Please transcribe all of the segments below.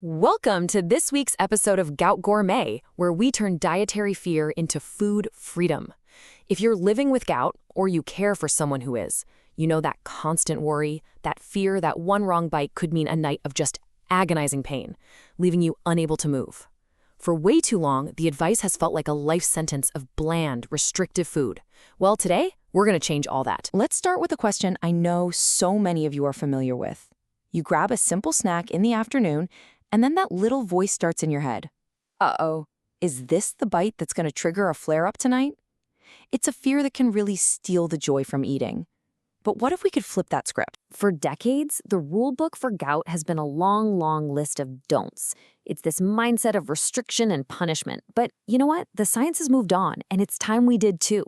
Welcome to this week's episode of Gout Gourmet, where we turn dietary fear into food freedom. If you're living with gout, or you care for someone who is, you know that constant worry, that fear that one wrong bite could mean a night of just agonizing pain, leaving you unable to move. For way too long, the advice has felt like a life sentence of bland, restrictive food. Well, today, we're going to change all that. Let's start with a question I know so many of you are familiar with. You grab a simple snack in the afternoon, and then that little voice starts in your head. Uh-oh, is this the bite that's going to trigger a flare-up tonight? It's a fear that can really steal the joy from eating. But what if we could flip that script? For decades, the rule book for gout has been a long list of don'ts. It's this mindset of restriction and punishment. But you know what? The science has moved on, and it's time we did too.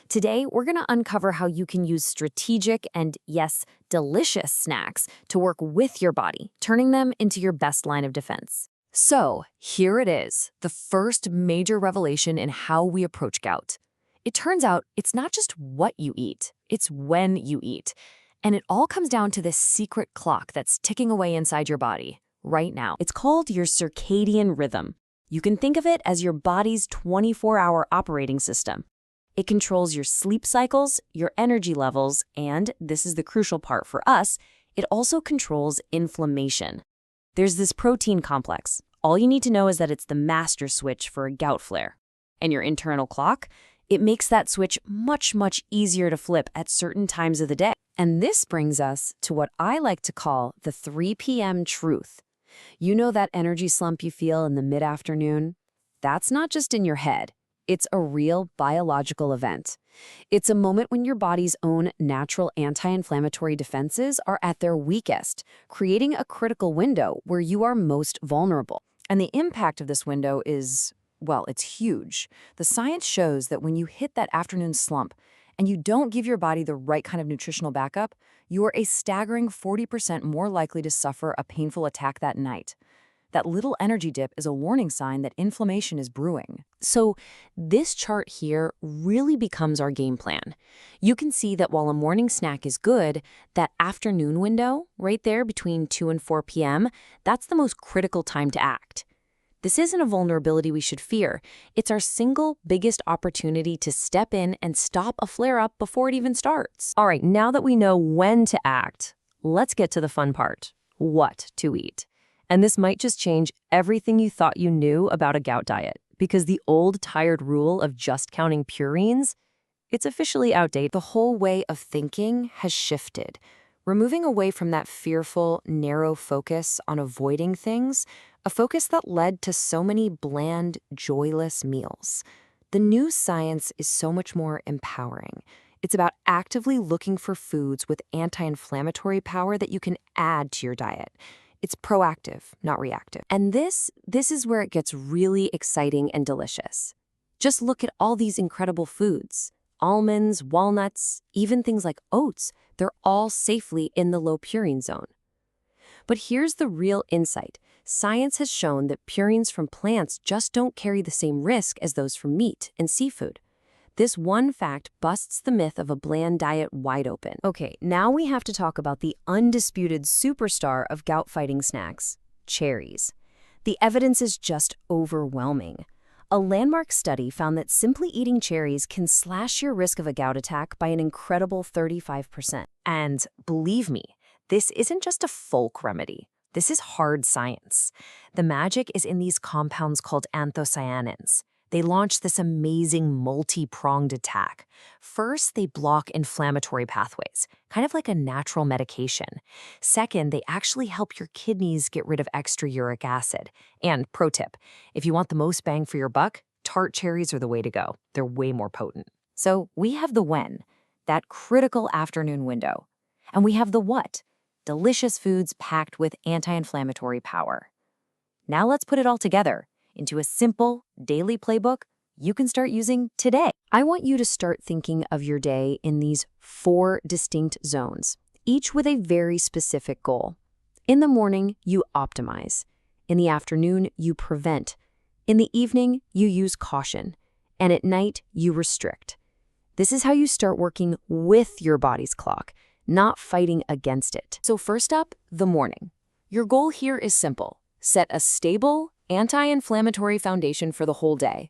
Today, we're going to uncover how you can use strategic and, yes, delicious snacks to work with your body, turning them into your best line of defense. So, here it is, the first major revelation in how we approach gout. It turns out it's not just what you eat, it's when you eat. And it all comes down to this secret clock that's ticking away inside your body right now. It's called your circadian rhythm. You can think of it as your body's 24-hour operating system. It controls your sleep cycles, your energy levels, and, this is the crucial part for us, it also controls inflammation. There's this protein complex. All you need to know is that it's the master switch for a gout flare. And your internal clock, it makes that switch much easier to flip at certain times of the day. And this brings us to what I like to call the 3 p.m. truth. You know that energy slump you feel in the mid-afternoon? That's not just in your head. It's a real biological event. It's a moment when your body's own natural anti-inflammatory defenses are at their weakest, creating a critical window where you are most vulnerable. And the impact of this window is, well, it's huge. The science shows that when you hit that afternoon slump and you don't give your body the right kind of nutritional backup, you are a staggering 40% more likely to suffer a painful attack that night. That little energy dip is a warning sign that inflammation is brewing. So this chart here really becomes our game plan. You can see that while a morning snack is good, that afternoon window, right there between 2 and 4 p.m., that's the most critical time to act. This isn't a vulnerability we should fear. It's our single biggest opportunity to step in and stop a flare-up before it even starts. All right, now that we know when to act, let's get to the fun part: what to eat. And this might just change everything you thought you knew about a gout diet, because the old tired rule of just counting purines, it's officially outdated. The whole way of thinking has shifted, removing away from that fearful, narrow focus on avoiding things, a focus that led to so many bland, joyless meals. The new science is so much more empowering. It's about actively looking for foods with anti-inflammatory power that you can add to your diet. It's proactive, not reactive. And this is where it gets really exciting and delicious. Just look at all these incredible foods. Almonds, walnuts, even things like oats, they're all safely in the low-purine zone. But here's the real insight. Science has shown that purines from plants just don't carry the same risk as those from meat and seafood. This one fact busts the myth of a bland diet wide open. Okay, now we have to talk about the undisputed superstar of gout-fighting snacks, cherries. The evidence is just overwhelming. A landmark study found that simply eating cherries can slash your risk of a gout attack by an incredible 35%. And believe me, this isn't just a folk remedy. This is hard science. The magic is in these compounds called anthocyanins. They launch this amazing multi-pronged attack. First, they block inflammatory pathways, kind of like a natural medication. Second, they actually help your kidneys get rid of extra uric acid. And pro tip, if you want the most bang for your buck, tart cherries are the way to go. They're way more potent. So we have the when, that critical afternoon window. And we have the what, delicious foods packed with anti-inflammatory power. Now let's put it all together into a simple daily playbook you can start using today. I want you to start thinking of your day in these 4 distinct zones, each with a very specific goal. In the morning, you optimize. In the afternoon, you prevent. In the evening, you use caution. And at night, you restrict. This is how you start working with your body's clock, not fighting against it. So first up, the morning. Your goal here is simple. set a stable, anti-inflammatory foundation for the whole day.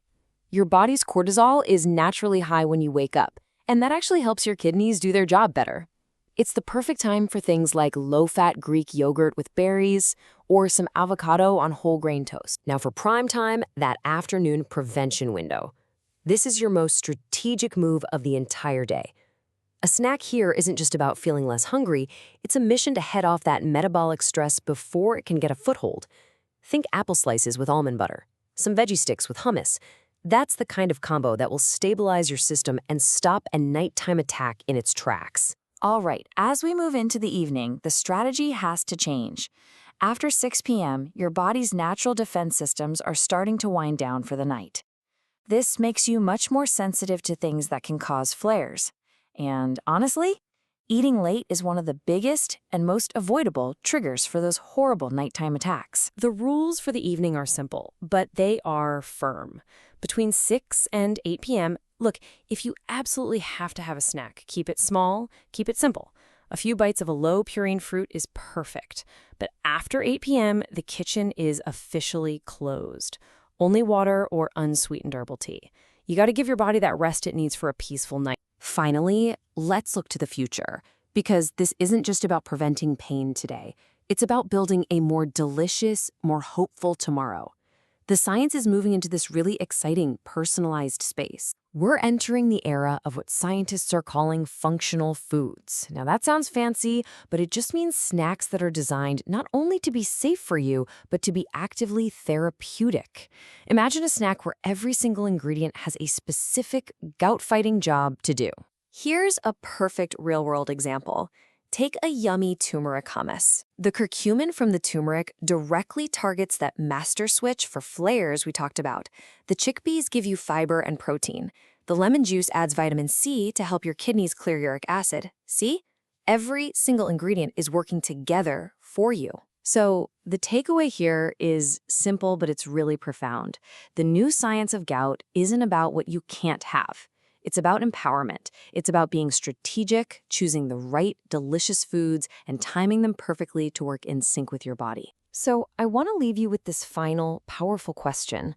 Your body's cortisol is naturally high when you wake up, and that actually helps your kidneys do their job better. It's the perfect time for things like low-fat Greek yogurt with berries or some avocado on whole grain toast. Now for prime time, that afternoon prevention window. This is your most strategic move of the entire day. A snack here isn't just about feeling less hungry, it's a mission to head off that metabolic stress before it can get a foothold. Think apple slices with almond butter, some veggie sticks with hummus. That's the kind of combo that will stabilize your system and stop a nighttime attack in its tracks. All right, as we move into the evening, the strategy has to change. After 6 p.m., your body's natural defense systems are starting to wind down for the night. This makes you much more sensitive to things that can cause flares. And honestly, eating late is one of the biggest and most avoidable triggers for those horrible nighttime attacks. The rules for the evening are simple, but they are firm. Between 6 and 8 p.m., look, if you absolutely have to have a snack, keep it small, keep it simple. A few bites of a low-purine fruit is perfect. But after 8 p.m., the kitchen is officially closed. Only water or unsweetened herbal tea. You got to give your body that rest it needs for a peaceful night. Finally, let's look to the future, because this isn't just about preventing pain today. It's about building a more delicious, more hopeful tomorrow. The science is moving into this really exciting, personalized space. We're entering the era of what scientists are calling functional foods. Now that sounds fancy, but it just means snacks that are designed not only to be safe for you, but to be actively therapeutic. Imagine a snack where every single ingredient has a specific gout-fighting job to do. Here's a perfect real-world example. Take a yummy turmeric hummus. The curcumin from the turmeric directly targets that master switch for flares we talked about. The chickpeas give you fiber and protein. The lemon juice adds vitamin C to help your kidneys clear uric acid. See? Every single ingredient is working together for you. So the takeaway here is simple, but it's really profound. The new science of gout isn't about what you can't have. It's about empowerment. It's about being strategic, choosing the right, delicious foods, and timing them perfectly to work in sync with your body. So I want to leave you with this final, powerful question.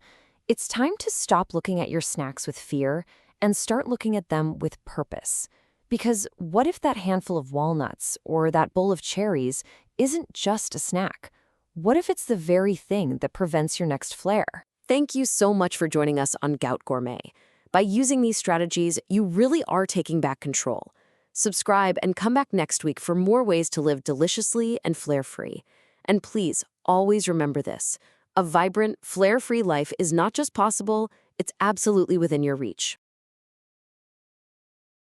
It's time to stop looking at your snacks with fear and start looking at them with purpose. Because what if that handful of walnuts or that bowl of cherries isn't just a snack? What if it's the very thing that prevents your next flare? Thank you so much for joining us on Gout Gourmet. By using these strategies, you really are taking back control. Subscribe and come back next week for more ways to live deliciously and flare-free. And please, always remember this. A vibrant, flare-free life is not just possible, it's absolutely within your reach.